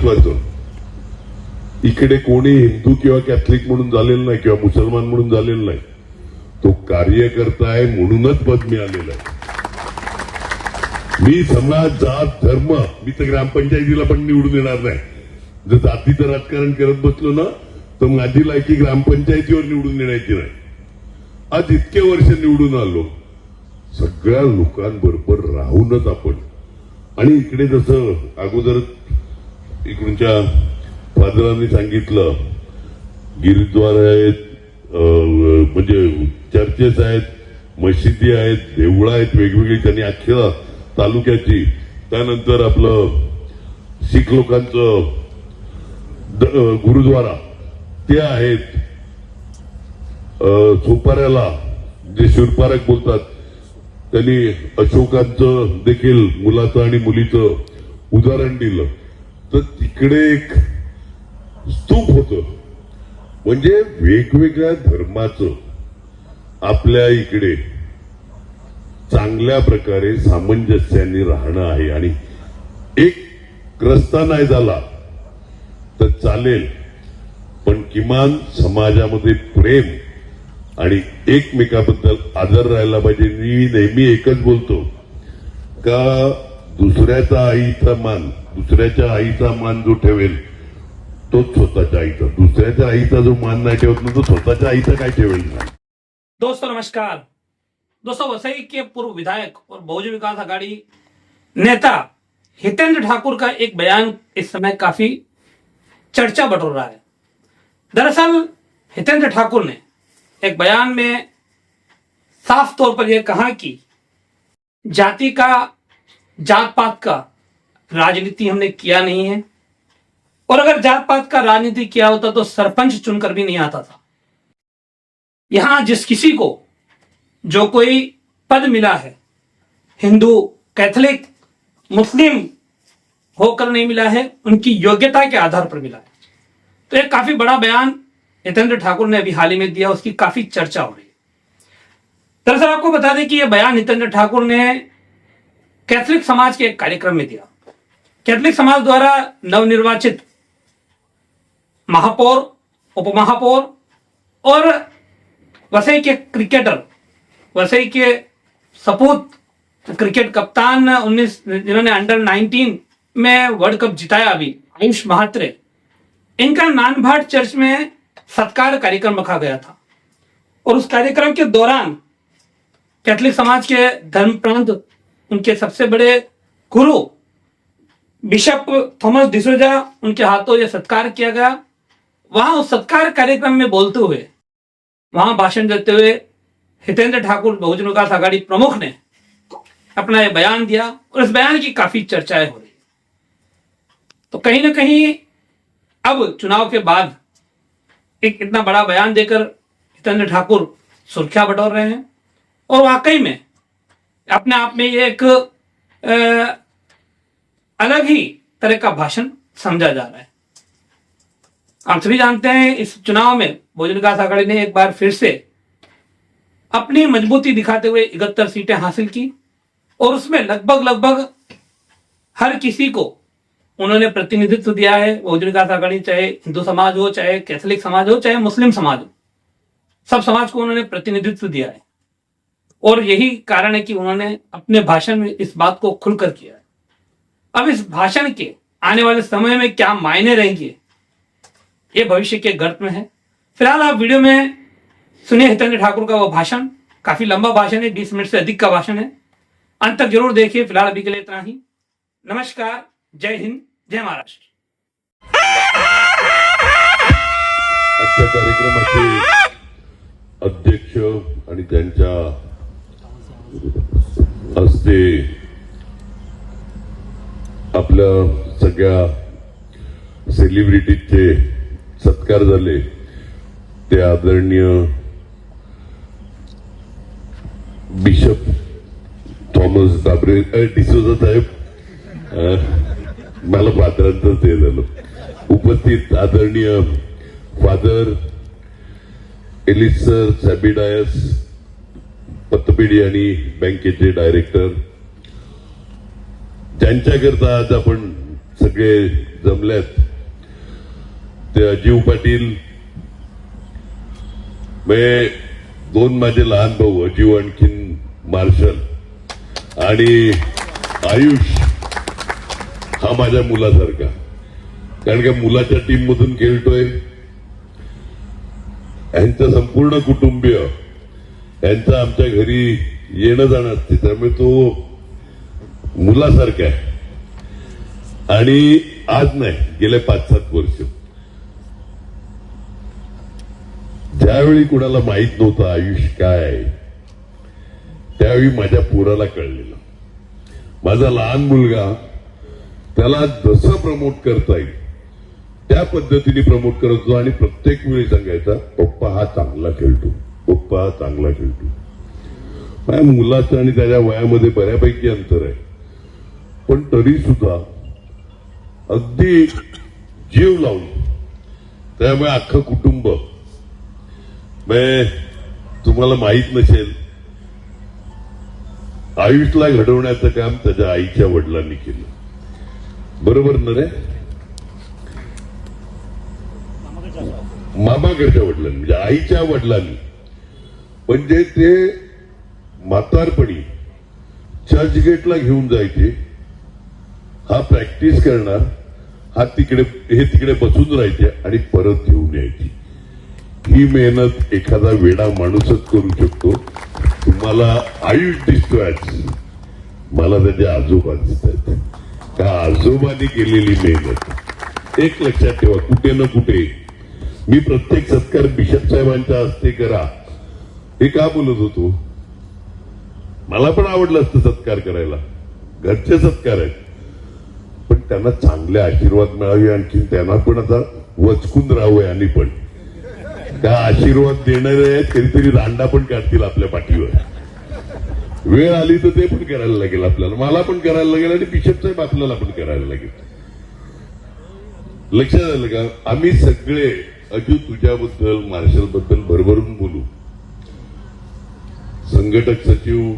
महत्वाचं. इकडे कोणी हिंदू किंवा कॅथलिक म्हणून झालेलं नाही किंवा मुसलमान म्हणून झालेलं नाही. तो कार्यकर्ता आहे म्हणूनच पद मिळालेलं आहे. मी समाज, जात, धर्म, मी तर ग्रामपंचायतीला पण निवडून येणार नाही. जर जातीचं राजकारण करत बसलो ना तर माझी लायकी ग्रामपंचायतीवर निवडून येण्याची नाही. आज इतके वर्ष निवडून आलो, सगळ्या लोकांबरोबर राहूनच आपण. आणि इकडे जसं अगोदर इकडूनच्या फादरांनी सांगितलं, गिरद्वार आहेत, म्हणजे चर्चेस आहेत, मशिदी आहेत, देवळं आहेत वेगवेगळी त्यांनी अख्ख्या तालुक्याची. त्यानंतर आपलं शीख लोकांचं गुरुद्वारा ते आहेत. सोपाऱ्याला जे शिरपारक बोलतात त्यांनी अशोकांचं देखील मुलाचं आणि मुलीचं उदाहरण दिलं. तर तिकडे एक स्तूप होतं. म्हणजे वेगवेगळ्या धर्माचं आपल्या इकडे चांगल्या प्रकारे सामंजस्याने राहणं आहे. आणि एक रस्ता नाही झाला तर चालेल, पण किमान समाजामध्ये प्रेम आणि एकमेकाबद्दल आदर राहायला पाहिजे. मी नेहमी एकच बोलतो का दुसऱ्याच्या आईचा मान जो ठेवेल तोच स्वतःच्या आईचा, दुसऱ्याच्या आईचा जो मान नाही ठेवत ना तो स्वतःच्या आईचा काय ठेवेल ना. दोस्तों नमस्कार. दोस्तों, वसई के पूर्व विधायक और बहुजन विकास आघाड़ी नेता हितेंद्र ठाकुर का एक बयान इस समय काफी चर्चा बटोर रहा है. दरअसल हितेंद्र ठाकुर ने एक बयान में साफ तौर पर यह कहा कि जाति का, जात पात का राजनीति हमने किया नहीं है, और अगर जात पात का राजनीति किया होता तो सरपंच चुनकर भी नहीं आता था. यहां जिस किसी को जो कोई पद मिला है, हिंदू, कैथलिक, मुस्लिम होकर नहीं मिला है, उनकी योग्यता के आधार पर मिला है. तो एक काफी बड़ा बयान हितेंद्र ठाकुर ने अभी हाल ही में दिया, उसकी काफी चर्चा हो रही है. दरअसल आपको बता दें कि यह बयान हितेंद्र ठाकुर ने कैथलिक समाज के एक कार्यक्रम में दिया. कैथलिक समाज द्वारा नवनिर्वाचित महापौर, उपमहापौर और वसई के क्रिकेटर, वसई के सपूत क्रिकेट कप्तान 19 जिन्होंने अंडर-19 में वर्ल्ड कप जिताया अभी, आयुष महात्रे, इनका नानभाट चर्च में सत्कार कार्यक्रम रखा गया था. और उस कार्यक्रम के दौरान कैथलिक समाज के धर्मप्रांत, उनके सबसे बड़े गुरु बिशप थॉमस डिसोजा, उनके हाथों यह सत्कार किया गया. वहां उस सत्कार कार्यक्रम में बोलते हुए, वहां भाषण देते हुए हितेंद्र ठाकुर, बहुजन विकास आघाड़ी प्रमुख, ने अपना यह बयान दिया और इस बयान की काफी चर्चाएं हो रही. तो कहीं ना कहीं अब चुनाव के बाद एक इतना बड़ा बयान देकर हितेंद्र ठाकुर सुर्खियां बटोर रहे हैं, और वाकई में अपने आप में ये एक अलग ही तरह का भाषण समझा जा रहा है. आप सभी जानते हैं इस चुनाव में बहुजन विकास आघाड़ी ने एक बार फिर से अपनी मजबूती दिखाते हुए 71 सीटें हासिल की, और उसमें लगभग हर किसी को उन्होंने प्रतिनिधित्व दिया है. बहुजन विकास आघाड़ी चाहे हिंदू समाज हो, चाहे कैथलिक समाज हो, चाहे मुस्लिम समाज हो, सब समाज को उन्होंने प्रतिनिधित्व दिया है. और यही कारण है कि उन्होंने अपने भाषण में इस बात को खुलकर किया है. अब इस भाषण के आने वाले समय में क्या मायने रहेंगे, ये भविष्य के गर्त में है. फिलहाल आप वीडियो में सुनिए हितेंद्र ठाकुर का वो भाषण. काफी लंबा भाषण है, 20 मिनट से अधिक का भाषण है. अंत तक जरूर देखिए. फिलहाल अभी के लिए इतना ही. नमस्कार. जय हिंद, जय महाराष्ट्र. आजच्या कार्यक्रमाचे अध्यक्ष आणि त्यांच्या हस्ते आपल्या सगळ्या सेलिब्रिटीचे सत्कार झाले. ते आदरणीय बिशप थॉमस डिसोजा साहेब, मला फादरांचं ते झालं, उपस्थित आदरणीय फादर एलिसर सॅबिडायस, पतपेढी आणि बँकेचे डायरेक्टर, ज्यांच्याकरता आज आपण सगळे जमल्यात ते अजीव पाटील, दोन माझे लहान भाऊ अजीव आणखीन मार्शल आणि आयुष हा माझ्या मुलासारखा, कारण का मुलाच्या टीम मधून खेळतोय. यांचं संपूर्ण कुटुंबीय यांचं आमच्या घरी येणं जाणं असते, त्यामुळे तो मुलासारखा आहे. आणि आज नाही, गेले 5-7 वर्ष ज्यावेळी कुणाला माहित नव्हतं आयुष काय आहे, त्यावेळी माझ्या पोराला कळलेलं. माझा लहान मुलगा त्याला जसं प्रमोट करता येईल त्या पद्धतीने प्रमोट करतो आणि प्रत्येक वेळी सांगायचा, पप्पा हा चांगला खेळतो, पप्पा हा चांगला खेळतो. माझ्या मुलाचं आणि त्याच्या वयामध्ये बऱ्यापैकी अंतर आहे, पण तरी सुद्धा अगदी जीव लावून, त्यामुळे अख्खं कुटुंब, तुम्हाला माहित नसेल, आयुषला घडवण्याचं काम त्याच्या आईच्या वडिलांनी केलं. बरोबर ना रे? मामाकडच्या वडिलांनी, म्हणजे आईच्या वडिलांनी. म्हणजे ते म्हातारपणी चर्चगेटला घेऊन जायचे, हा प्रॅक्टिस करणार, हा तिकडे बसून राहायचे आणि परत घेऊन यायची. ही मेहनत एखादा वेडा माणूसच करू शकतो. तुम्हाला आयुष दिसतोय आज, मला त्याचे आजोबा दिसतात. का आजोबांनी केलेली मेहनत एक लक्षात ठेवा. कुठे ना कुठे मी प्रत्येक सत्कार बिशप साहेबांच्या हस्ते करा हे का बोलत होतो, मला पण आवडलं असतं सत्कार करायला, घरचे सत्कार आहेत, पण त्यांना चांगले आशीर्वाद मिळावे, आणखी त्यांना पण आता वचकून राहावं. आणि पण त्या आशीर्वाद देणारे आहेत, कधीतरी दांडा पण काढतील आपल्या पाठीवर. वेळ आली तर ते पण करायला लागेल आपल्याला, मला पण करायला लागेल आणि बिशप साहेब आपल्याला पण करायला लागेल. लक्षात आलं का? आम्ही सगळे अजून तुझ्याबद्दल, मार्शल बद्दल भरभरून बोलू. संघटक सचिव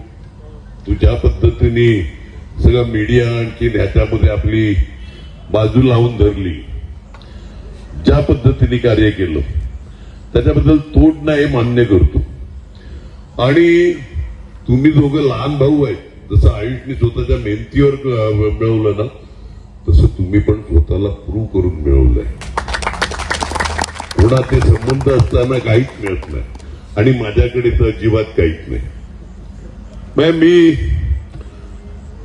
तुझ्या पद्धतीने सगळं मीडिया आणखी ह्याच्यामध्ये आपली बाजू लावून धरली, ज्या पद्धतीने कार्य केलं त्याच्याबद्दल तोड नाही मान्य करतो. आणि तुम्ही दोघं लहान भाऊ आहेत, जसं आयुषने स्वतःच्या मेहनतीवर मिळवलं ना, तसं तुम्ही पण स्वतःला प्रूव्ह करून मिळवलंय. कोणाचे संबंध असताना काहीच मिळत नाही आणि माझ्याकडे तर अजिबात काहीच नाही. मी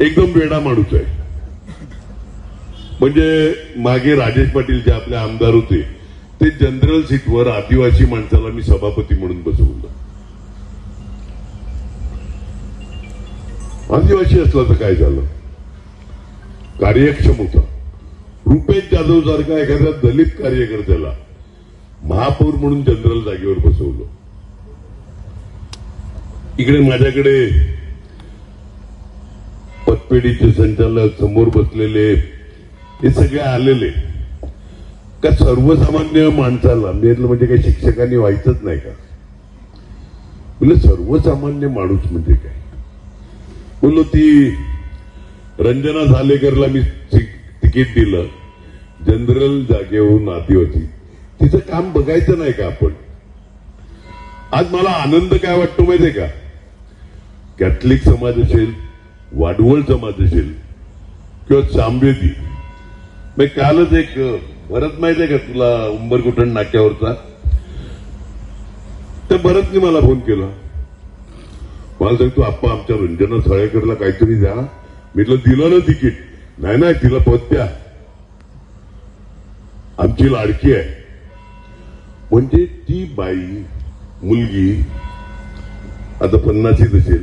एकदम वेडा माणूस आहे. म्हणजे मागे राजेश पाटील जे आपले आमदार होते, ते जनरल सीटवर आदिवासी माणसाला मी सभापती म्हणून बसवलं. आदिवासी असला तर काय झालं, कार्यक्षम होता. रुपेश जाधव सारखा एखाद्या दलित कार्यकर्त्याला महापौर म्हणून जनरल जागेवर बसवलं. इकडे माझ्याकडे पतपेढीचे संचालक समोर बसलेले हे सगळे आलेले. का सर्वसामान्य माणसाला मी म्हणजे काही शिक्षकांनी व्हायचंच नाही का? म्हणजे सर्वसामान्य माणूस म्हणजे काय? बोललो ती रंजना झालेकरला मी तिकीट दिलं जनरल जागेवरून आदिवासी, तिचं काम बघायचं नाही का आपण? आज मला आनंद काय वाटतो माहितीये का? कॅथलिक समाज असेल, वाडवळ समाज असेल किंवा सामवेदी, मी कालच एक भरत माहितीये का तुला, उंबरकुठण नाक्यावरचा, त्या भरतने मला फोन केला. मला सांगतो आप्पा आमच्या रंजना साळेकरला काहीतरी द्या. म्हटलं दिलं ना तिकीट? नाही तिला पद द्या, आमची लाडकी आहे. म्हणजे ती बाई मुलगी आता 50शीत असेल,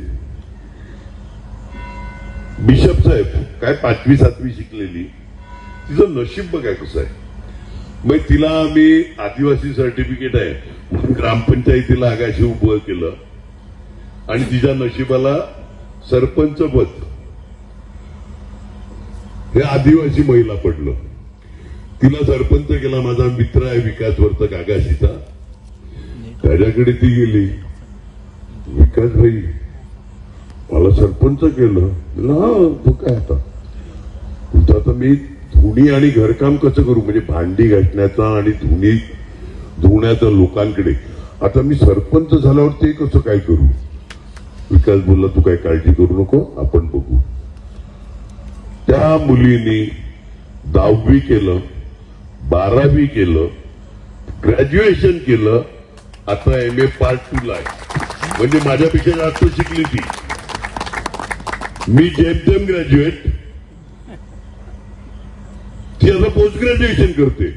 बिशप साहेब काय 5वी-7वी शिकलेली, तिचं नशीब बघाय कसं आहे. मग तिला आम्ही आदिवासी सर्टिफिकेट आहे म्हणून ग्रामपंचायतीला आगाशी उभं केलं आणि तिच्या नशिबाला सरपंच पद हे आदिवासी महिला पडलं. तिला सरपंच केला. माझा मित्र आहे विकासवर्तक आगाशीचा, त्याच्याकडे ती गेली. विकास भाई मला सरपंच केलं. हा तू काय आता तुझं, आता मी धुणी आणि घरकाम कसं करू, म्हणजे भांडी घासण्याचा आणि धुणी धुण्याचा लोकांकडे. आता मी सरपंच झाल्यावर ते कसं काय करू. विकास बोलला तू काय काळजी करू नको, आपण बघू. त्या मुलीने 10वी केलं, 12वी केलं, ग्रॅज्युएशन केलं, आता MA पार्ट 2 ला आहे. म्हणजे माझ्यापेक्षा जास्त शिकली ती. मी जेमतेम ग्रॅज्युएट, ती आता पोस्ट ग्रॅज्युएशन करते.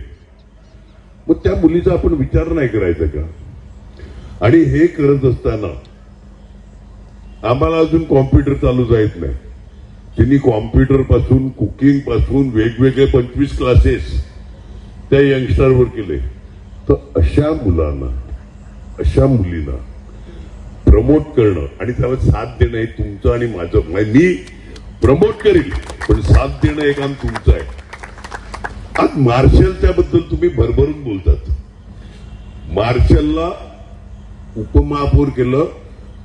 मग त्या मुलीचा आपण विचार नाही करायचा का. आणि हे करत असताना आम्हाला अजून कॉम्प्युटर चालू येत नाही. तिने कॉम्प्युटर पासून कुकिंग पासून वेगवेगळे 25 क्लासेस त्या यंगस्टरवर केले. तर अशा मुलांना, अशा मुलींना प्रमोट करणं आणि त्याला साथ देणं हे तुमचं आणि माझं. मी प्रमोट करील, पण साथ देणं हे काम तुमचं आहे. आज मार्शलच्या बद्दल तुम्ही भरभरून बोलतात. मार्शलला उपमहापौर केलं,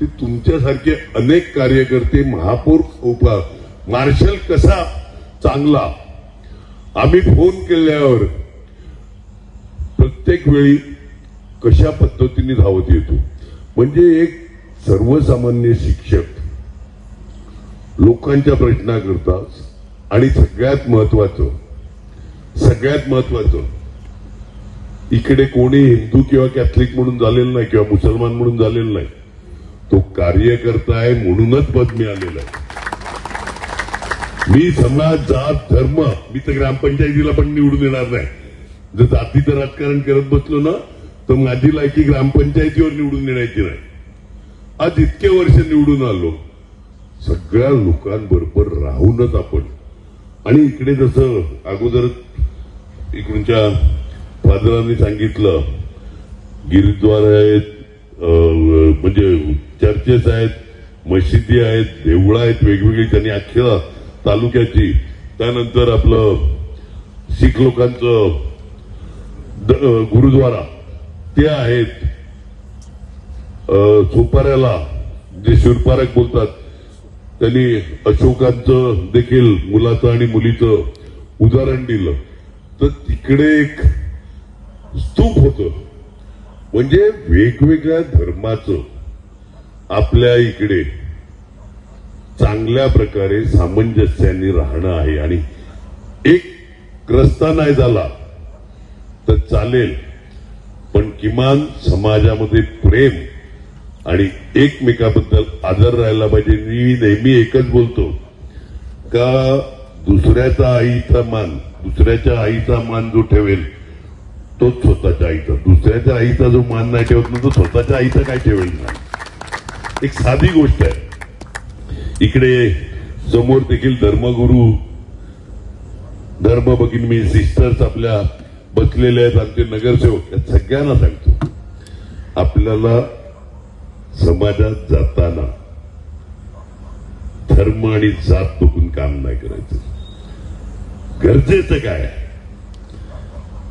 ते तुमच्यासारखे अनेक कार्यकर्ते महापौर मार्शल कसा चांगला. आम्ही फोन केल्यावर प्रत्येक वेळी कशा पद्धतीने धावत येतो. म्हणजे एक सर्वसामान्य शिक्षक लोकांच्या प्रश्नाकरता. आणि सगळ्यात महत्वाचं इकडे कोणी हिंदू किंवा कॅथलिक म्हणून झालेलं नाही किंवा मुसलमान म्हणून झालेलं नाही. तो कार्यकर्ता आहे म्हणूनच पद मिळालेलं आहे. मी समाज, जात, धर्म, मी तर ग्रामपंचायतीला पण निवडून येणार नाही. जर जातीचं राजकारण करत बसलो ना तर माझी लायकी ग्रामपंचायतीवर निवडून येण्याची नाही. आज इतके वर्ष निवडून आलो, सगळ्या लोकांबरोबर राहूनच आपण. आणि इकडे जसं अगोदर इकडच्या फादरांनी सांगितलं, गिरद्वारे आहेत, म्हणजे चर्चेस आहेत, मशिदी आहेत, देवळं आहेत वेगवेगळी त्यांनी अख्ख्या तालुक्याची. त्यानंतर आपलं शीख लोकांचं गुरुद्वारा ते आहेत. सोपाऱ्याला जे शिरपारक बोलतात त्यांनी अशोकांचं देखील मुलाचं आणि मुलीचं उदाहरण दिलं. तर तिकडे एक स्तूप होतं. म्हणजे वेगवेगळ्या धर्माचं आपल्या इकडे चांगल्या प्रकारे सामंजस्याने राहणं आहे. आणि एक रस्ता नाही झाला तर चालेल, पण किमान समाजामध्ये प्रेम आणि एकमेकाबद्दल आदर राहायला पाहिजे. मी नेहमी एकच बोलतो का दुसऱ्याच्या आईचा मान जो ठेवेल तोच स्वतःच्या आईचा. दुसऱ्याच्या आईचा जो मान नाही ठेवत ना तो स्वतःच्या आईचा काय ठेवेल नाही. एक साधी गोष्ट आहे. इकडे समोर देखील धर्मगुरू, धर्म भगिनी सिस्टर्स आपल्या बसलेल्या आहेत, आमचे नगरसेवक. या सगळ्यांना सांगतो, आपल्याला समाजात जाताना धर्म आणि जात बघून काम नाही करायचं. गरजेचं काय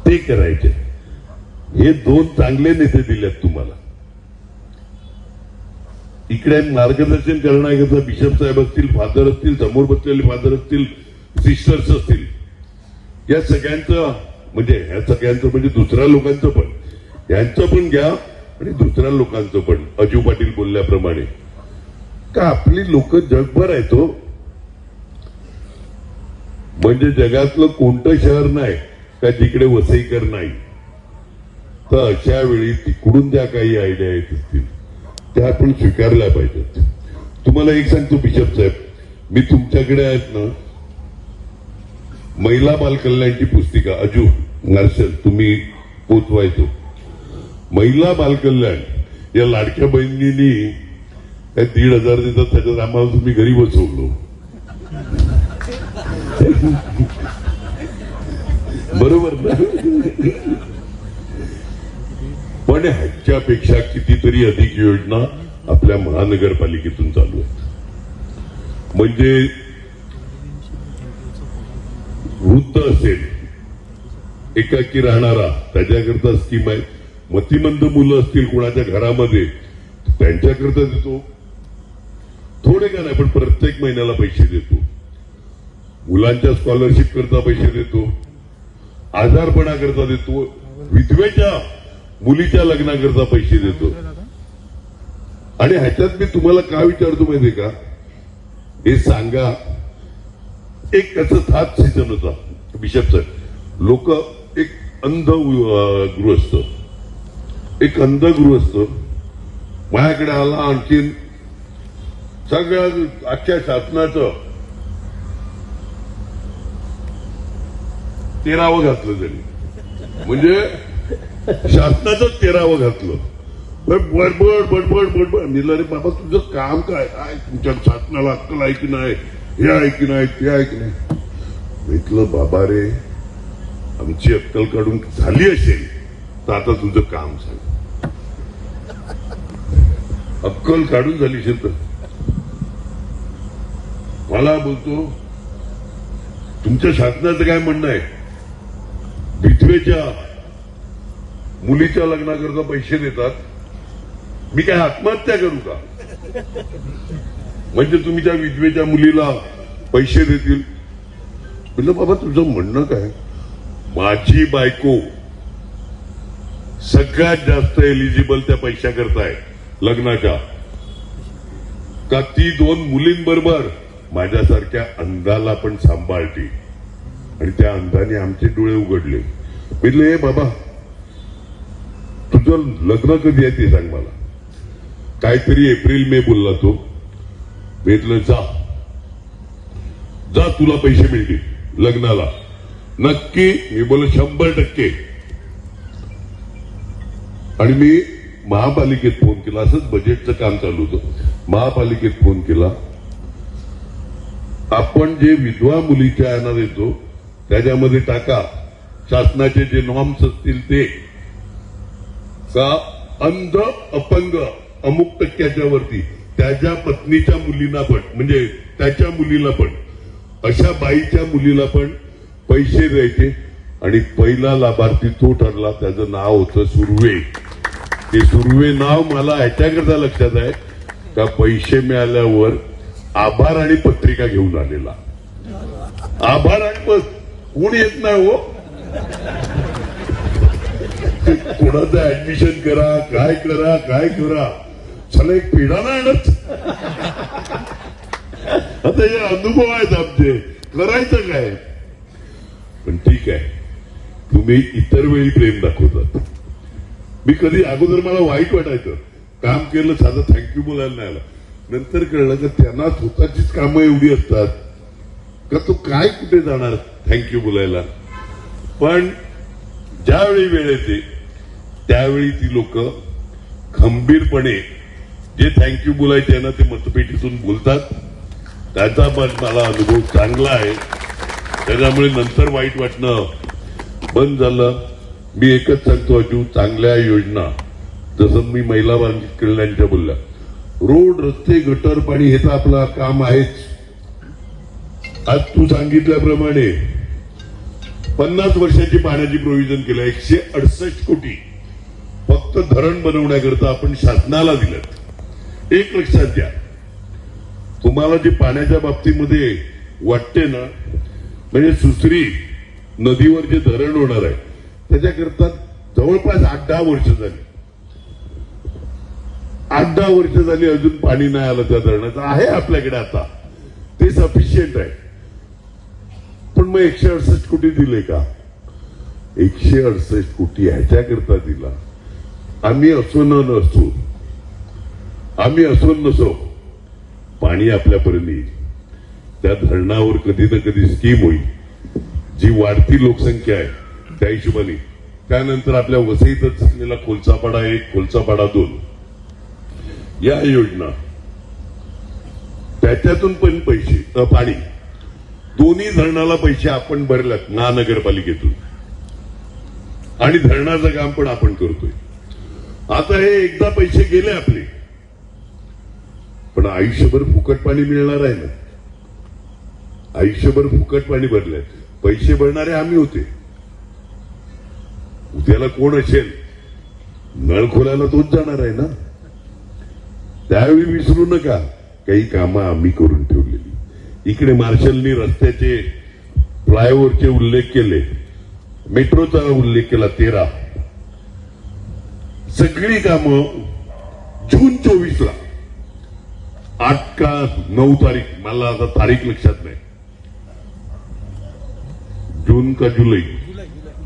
ते करायचे. हे 2 चांगले नेते दिलेत तुम्हाला. इकडे मार्गदर्शन करण्याकरता बिशप साहेब असतील, फादर असतील, समोर बसलेले फादर असतील, सिस्टर्स असतील. या सगळ्यांचं म्हणजे दुसऱ्या लोकांचं पण, यांचं पण घ्या आणि दुसऱ्या लोकांचं पण. अजू पाटील बोलल्याप्रमाणे का आपली लोक जगभर आहेत हो. म्हणजे जगातलं कोणतं शहर नाही का जिकडे वसईकर नाही. तर अशा वेळी तिकडून ज्या काही आयडिया येत असतील त्या आपण स्वीकारल्या पाहिजेत. तुम्हाला एक सांगतो बिशप साहेब, मी तुमच्याकडे आहेत ना महिला बालकल्याणची पुस्तिका अजू मार्शल तुम्ही पोचवायचो. महिला बालकल्याण या लाडक्या बहिणींनी 1,500 देतात, त्याच्यात आम्हाला तुम्ही घरी बसवलो. बरोबर ना. पण ह्याच्यापेक्षा कितीतरी अधिक योजना आपल्या महानगरपालिकेतून चालू आहेत. म्हणजे वृद्ध असेल, एकाकी राहणारा, त्याच्याकरता स्कीम आहे. मतिमंद मुलं असतील कोणाच्या घरामध्ये, त्यांच्याकरता देतो. थोडे का नाही पण प्रत्येक महिन्याला पैसे देतो. मुलांच्या स्कॉलरशिप करता पैसे देतो, आजारपणा करता देतो, विधवेच्या मुलीच्या लग्नाकरता पैसे देतो. आणि ह्याच्यात मी तुम्हाला का विचारतो माहितीये का, हे सांगा. एक त्याचं थाट सीझन होता बिशपचं. लोक एक अंध गृहस्थ माझ्याकडे आला. आणखीन सगळ्या अख्ख्या शासनाचं 13वं घातलं त्यांनी, म्हणजे शासनाचं 13वं घातलं. बडबड निला रे बाबा, तुझं काम काय आहे? तुमच्या शासनाला अक्कल आहे की नाही, हे आहे की नाही, ते आहे की नाही. म्हटलं बाबा रे, आमची अक्कल काढून झाली असेल तर आता तुझं काम सांग. अक्कल काढून झाली असेल तर मला बोलतो, तुमच्या शासनाचं काय म्हणणं आहे? विधवेच्या मुलीच्या लग्नाकरता पैसे देतात, मी काय आत्महत्या करू का? म्हणजे तुम्ही त्या विधवेच्या मुलीला पैसे देतील? म्हणलं बाबा तुझं म्हणणं काय? माझी बायको सगळ्यात जास्त एलिजिबल त्या पैशा करताय लग्नाच्या, का ती 2 मुलींबरोबर माझ्यासारख्या अंधाला पण सांभाळते. आणि त्या अंधाने आमचे डोळे उघडले. म्हटलं हे बाबा, तुझं लग्न कधी आहे ते सांग मला. काहीतरी एप्रिल मे बोलला तो. म्हटलं जा तुला पैसे मिळतील लग्नाला. नक्की? मी बोल 100%. आणि मी महापालिकेत फोन केला, असंच बजेटचं काम चालू होतं. महापालिकेत फोन केला, आपण जे विधवा मुलीच्या यांना देतो त्याच्यामध्ये टाका शासनाचे जे नॉर्म्स असतील ते, का अंध अपंग अमुक टक्क्याच्या वरती त्याच्या पत्नीच्या मुलींना पण, म्हणजे त्याच्या मुलीला पण, अशा बाईच्या मुलीला पण पैसे द्यायचे. आणि पहिला लाभार्थी तो ठरला, त्याचं नाव होतं सुर्वे. ते सुर्वे नाव मला ह्याच्याकरता लक्षात आहे का पैसे मिळाल्यावर आभार आणि पत्रिका घेऊन आलेला. आभार आणि मग कोण येत नाही हो, कोणाचं ऍडमिशन करा, काय करा, चला एक पेढा नाही आणत. आता हे अनुभव आहेत आमचे, करायचं काय? पण ठीक आहे, तुम्ही इतर वेळी प्रेम दाखवतात. मी कधी अगोदर मला वाईट वाटायचं, काम केलं साधं थँक्यू बोलायला नाही आला. नंतर कळलं की त्यांना स्वतःचीच कामं एवढी असतात का तो काय कुठे जाणार थँक्यू बोलायला. पण ज्यावेळी वेळ येते त्यावेळी ती लोक खंबीरपणे जे थँक्यू बोलायचे ना ते मतपेटीतून बोलतात. त्याचा पण मला अनुभव चांगला आहे. त्याच्यामुळे नंतर वाईट वाटणं बंद झालं. मी एकच सांगतो अजून, चांगल्या योजना जसं मी महिला बांधकाम कल्याणच्या बोलल्या, रोड रस्ते गटर पाणी हे तर आपलं काम आहेच. आज तू सांगितल्याप्रमाणे 50 वर्षाची पाण्याची प्रोव्हिजन केलं. 168 कोटी फक्त धरण बनवण्याकरता आपण शासनाला दिलं. एक लक्षात घ्या, तुम्हाला जे पाण्याच्या बाबतीमध्ये वाटते ना, म्हणजे सुसरी नदीवर जे धरण होणार आहे त्याच्याकरता जवळपास 8-10 वर्ष झाली. 8-10 वर्ष झाली अजून पाणी नाही आलं त्या धरणाचं. आहे आपल्याकडे आता, ते सफिशियंट आहे. पण मग 168 कोटी दिले का? 168 कोटी ह्याच्याकरता दिला. आम्ही असो नसो पाणी आपल्यापर्यंत येईल. त्या धरणावर कधी ना कधी स्कीम होईल. जी वाढती लोकसंख्या आहे त्या हिशोबाने. त्यानंतर आपल्या वसईतच असलेला कोलचापाडा 1, कोलचापाडा 2 या योजना, त्याच्यातून पण पैसे पाणी दोन्ही धरणाला पैसे आपण भरल्यात महानगरपालिकेतून. आणि धरणाचं काम पण आपण करतोय. आता हे एकदा पैसे गेले आपले, पण आयुष्यभर फुकट पाणी मिळणार आहे ना. आयुष्यभर फुकट पाणी भरलंय. पैसे भरणारे आम्ही होते. उद्याला कोण असेल नळ खोलायला तोच जाणार आहे ना. त्यावेळी विसरू नका, काही कामं आम्ही करून ठेवलेली. इकडे मार्शलनी रस्त्याचे फ्लायओव्हरचे उल्लेख केले, मेट्रोचा उल्लेख केला 13. सगळी कामं जून 24ला 8 का 9 तारीख, मला आता तारीख लक्षात नाही, जून का जुलै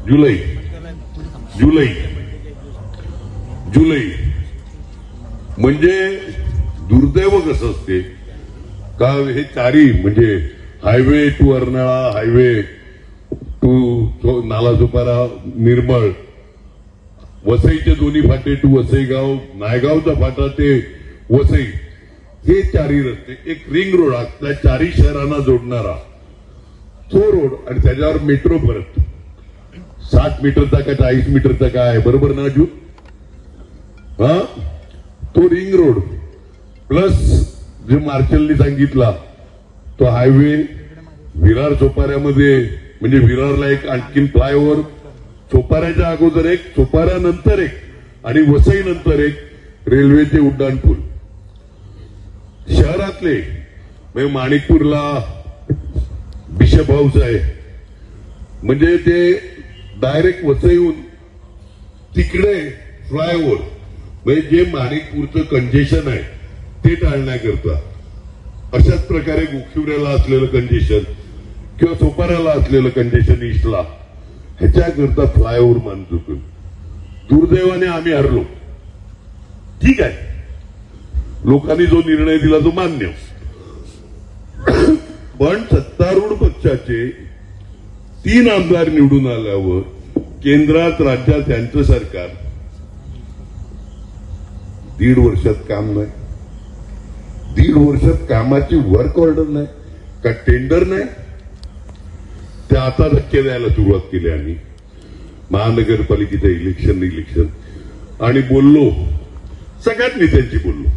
जुलै जुलै जुलै म्हणजे दुर्दैव कसं असते का हे चारी म्हणजे highway to Arnala, highway to Nalasopara, Nirmal, वसईचे दोन्ही फाटे टू वसईगाव, नायगावचा फाटा ते वसई, हे चारी रस्ते, एक रिंग रोड त्या चारी शहरांना जोडणारा तो रोड आणि त्याच्यावर मेट्रो परत 60 मीटरचा का 40 मीटरचा काय आहे, बरोबर ना अजून? हा, तो रिंग रोड प्लस जे मार्शलनी सांगितला तो हायवे विरार चोपाऱ्यामध्ये, म्हणजे विरारला एक आणखीन फ्लायओव्हर, चोपाऱ्याच्या अगोदर एक, चोपाऱ्यानंतर एक आणि वसई नंतर एक रेल्वेचे उड्डाणपूल. शहरातले म्हणजे माणिकपूरला बिशप हाऊस आहे, म्हणजे ते डायरेक्ट वसईहून तिकडे फ्लायओव्हर, म्हणजे जे माणिकपूरचं कंजेशन आहे ते टाळण्याकरता, अशाच प्रकारे गोखिवऱ्याला असलेलं कंजेशन किंवा चोपाऱ्याला असलेलं कंजेशन ईस्टला, ह्याच्याकरता फ्लायओव्हर मान चुकून दुर्दैवाने आम्ही हरलो. ठीक आहे, लोकांनी जो निर्णय दिला तो मान्य, पण सत्तारूढ पक्षाचे 3 आमदार निवडून आल्यावर केंद्रात राज्यात यांचं सरकार 1.5 वर्षात काम नाही, 1.5 वर्षात कामाची वर्क ऑर्डर नाही का टेंडर नाही, ते आता धक्के द्यायला सुरुवात केली. आम्ही महानगरपालिकेचं इलेक्शन आणि बोललो, सगळ्याच नेत्यांची बोललो,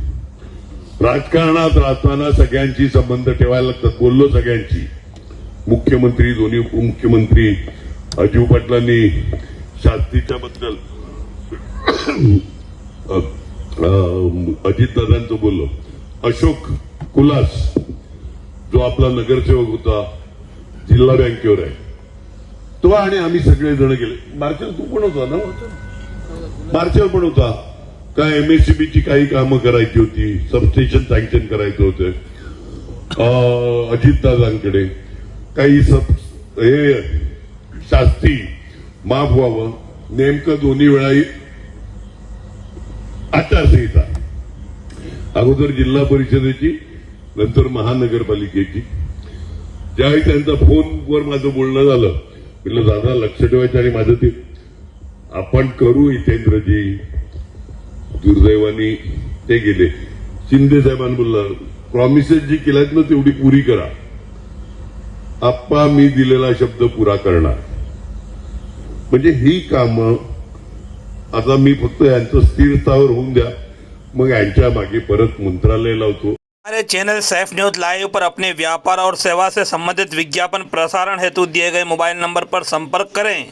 राजकारणात राहताना सगळ्यांची संबंध ठेवायला लागतात, बोललो सगळ्यांची, मुख्यमंत्री, दोन्ही उपमुख्यमंत्री, अजित पाटलांनी शास्त्रीच्या बद्दल अजितदादांचं बोललो, अशोक कुलास जो आपला नगरसेवक होता, जिल्हा बँकेवर आहे तो, आणि आम्ही सगळे जण गेले. मार्शल तू पण होता ना? मार्शल पण होता. काय एमएससीबीची काही कामं करायची होती, सबस्टेशन सँक्शन करायचं होतं, अजितदादांकडे काही हे शास्ती माफ व्हावं, नेमकं दोन्ही वेळा आचारसंहिता, अगोदर जिल्हा परिषदेची नंतर महानगरपालिकेची. ज्यावेळी त्यांचा फोनवर माझं बोलणं झालं, म्हटलं दादा लक्ष ठेवायचं, आणि माझं ते आपण करू हितेंद्रजी, दुर्दैवानी ते गेले. शिंदे साहेबांनी बोलला प्रॉमिसेस जी केल्यात ना तेवढी पुरी करा, आप्पा मी दिलेला शब्द पुरा करणार. म्हणजे ही कामं आता मी फक्त यांचं स्थिर स्थावर होऊन द्या, मग यांच्या मागे परत मंत्रालय लावतो. हमारे चैनल सैफ न्यूज लाइव पर अपने व्यापार और सेवा से संबंधित विज्ञापन प्रसारण हेतु दिए गए मोबाइल नंबर पर संपर्क करें।